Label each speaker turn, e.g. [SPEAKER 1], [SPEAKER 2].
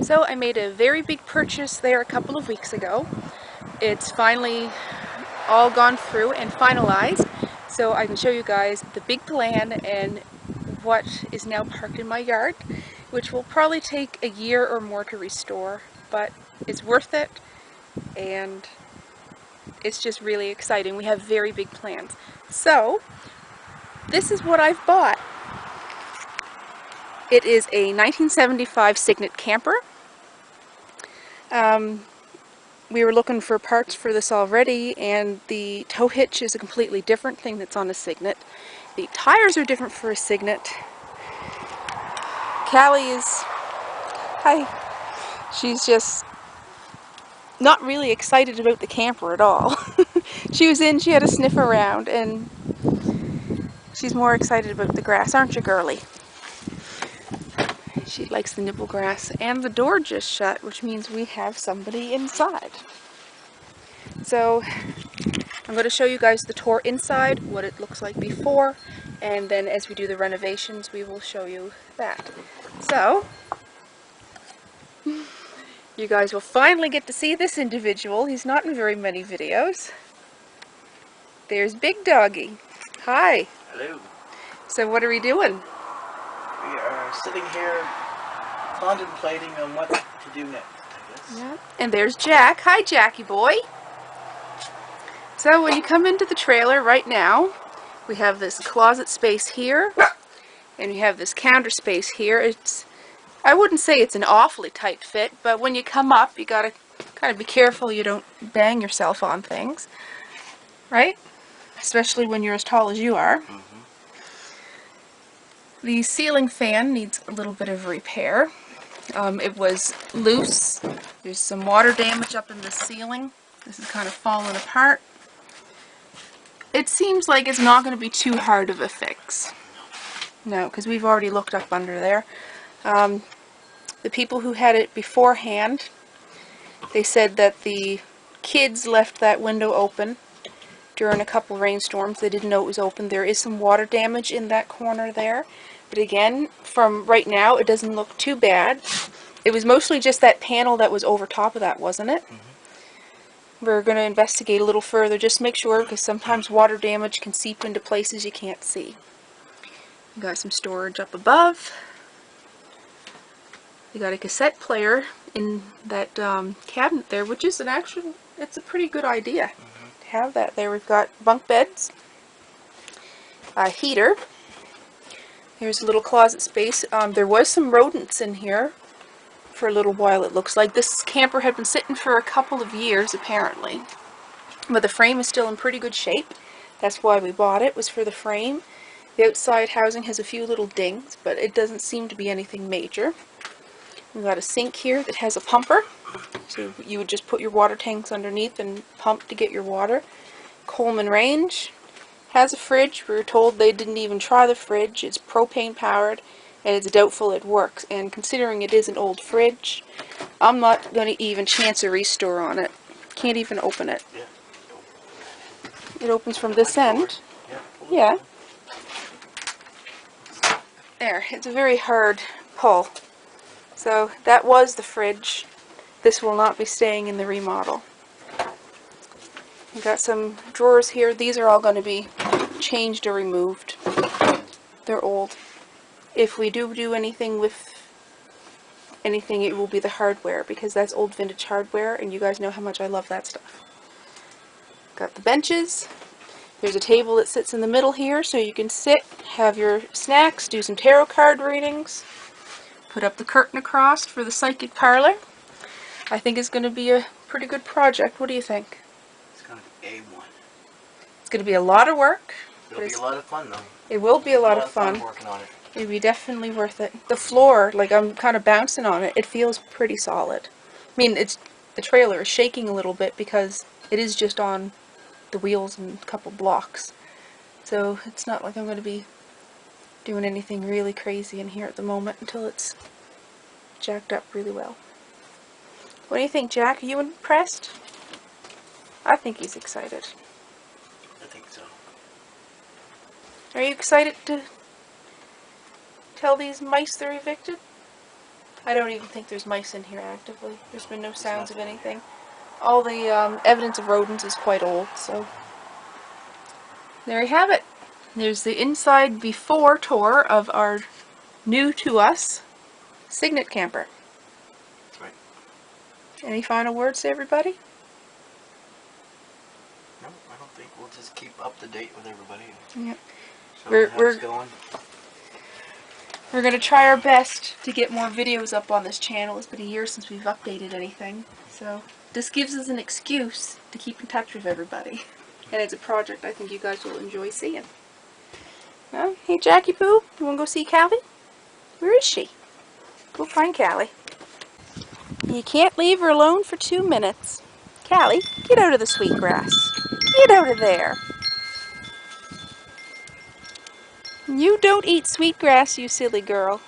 [SPEAKER 1] So I made a very big purchase there a couple of weeks ago. It's finally all gone through and finalized, so I can show you guys the big plan and what is now parked in my yard, which will probably take a year or more to restore, but it's worth it and it's just really exciting. We have very big plans. So this is what I've bought. It is a 1975 Cygnet camper. We were looking for parts for this already, and the tow hitch is a completely different thing that's on a Cygnet. The tires are different for a Cygnet. Callie is, hi, she's just not really excited about the camper at all. She was in, she had a sniff around, and she's more excited about the grass, aren't you, girly? She likes the nibble grass, and the door just shut, which means we have somebody inside. So I'm going to show you guys the tour inside, what it looks like before, and then as we do the renovations we will show you that. So you guys will finally get to see this individual. He's not in very many videos. There's Big Doggy. Hi.
[SPEAKER 2] Hello.
[SPEAKER 1] So what are we doing?
[SPEAKER 2] We are sitting here contemplating on what to do next, I guess.
[SPEAKER 1] Yeah. And there's Jack. Hi, Jackie boy. So when you come into the trailer right now, we have this closet space here, and you have this counter space here. I wouldn't say it's an awfully tight fit, but when you come up, you gotta kind of be careful you don't bang yourself on things, right? Especially when you're as tall as you are.
[SPEAKER 2] Mm-hmm.
[SPEAKER 1] The ceiling fan needs a little bit of repair. It was loose. There's some water damage up in the ceiling. This is kind of falling apart. It seems like it's not going to be too hard of a fix. No, because we've already looked up under there. The people who had it beforehand, they said that the kids left that window open during a couple rainstorms. They didn't know it was open. There is some water damage in that corner there. But again, from right now, it doesn't look too bad. It was mostly just that panel that was over top of that, wasn't it? Mm-hmm. We're going to investigate a little further, just to make sure, because sometimes water damage can seep into places you can't see. We got some storage up above. We got a cassette player in that cabinet there, which is it's a pretty good idea to have that there. We've got bunk beds, a heater. There's a little closet space. There was some rodents in here for a little while, it looks like. This camper had been sitting for a couple of years, apparently. But the frame is still in pretty good shape. That's why we bought it, was for the frame. The outside housing has a few little dings, but it doesn't seem to be anything major. We've got a sink here that has a pumper. So you would just put your water tanks underneath and pump to get your water. Coleman range. Has a fridge. We were told they didn't even try the fridge. It's propane powered, and it's doubtful it works. And considering it is an old fridge, I'm not going to even chance a restore on it. Can't even open it.
[SPEAKER 2] Yeah.
[SPEAKER 1] It opens from this end. Yeah. There. It's a very hard pull. So that was the fridge. This will not be staying in the remodel. We've got some drawers here. These are all going to be changed or removed. They're old. If we do anything with anything, it will be the hardware, because that's old vintage hardware, and you guys know how much I love that stuff. Got the benches. There's a table that sits in the middle here, so you can sit, have your snacks, do some tarot card readings. Put up the curtain across for the psychic parlor. I think it's going to be a pretty good project. What do you think?
[SPEAKER 2] It's going to be A1.
[SPEAKER 1] It's going to be a lot of work.
[SPEAKER 2] It'll be a lot of fun, though.
[SPEAKER 1] It will be a lot of fun.
[SPEAKER 2] Working on it.
[SPEAKER 1] It'll be definitely worth it. The floor, like I'm kind of bouncing on it, it feels pretty solid. I mean, the trailer is shaking a little bit because it is just on the wheels and a couple blocks. So it's not like I'm going to be doing anything really crazy in here at the moment until it's jacked up really well. What do you think, Jack? Are you impressed? I think he's excited.
[SPEAKER 2] I think so.
[SPEAKER 1] Are you excited to tell these mice they're evicted? I don't even think there's mice in here actively. There's been no sounds of anything. All the evidence of rodents is quite old, so there you have it. There's the inside before tour of our new to us cygnet camper.
[SPEAKER 2] That's right.
[SPEAKER 1] Any final words to everybody?
[SPEAKER 2] No, I don't think. We'll just keep up to date with everybody.
[SPEAKER 1] Yep.
[SPEAKER 2] So
[SPEAKER 1] We're
[SPEAKER 2] it's going.
[SPEAKER 1] We're going to try our best to get more videos up on this channel. It's been a year since we've updated anything. So this gives us an excuse to keep in touch with everybody. And it's a project I think you guys will enjoy seeing. Well, hey Jackie Poo, you want to go see Callie? Where is she? Go find Callie. You can't leave her alone for 2 minutes. Callie, get out of the sweet grass. Get out of there. You don't eat sweet grass, you silly girl.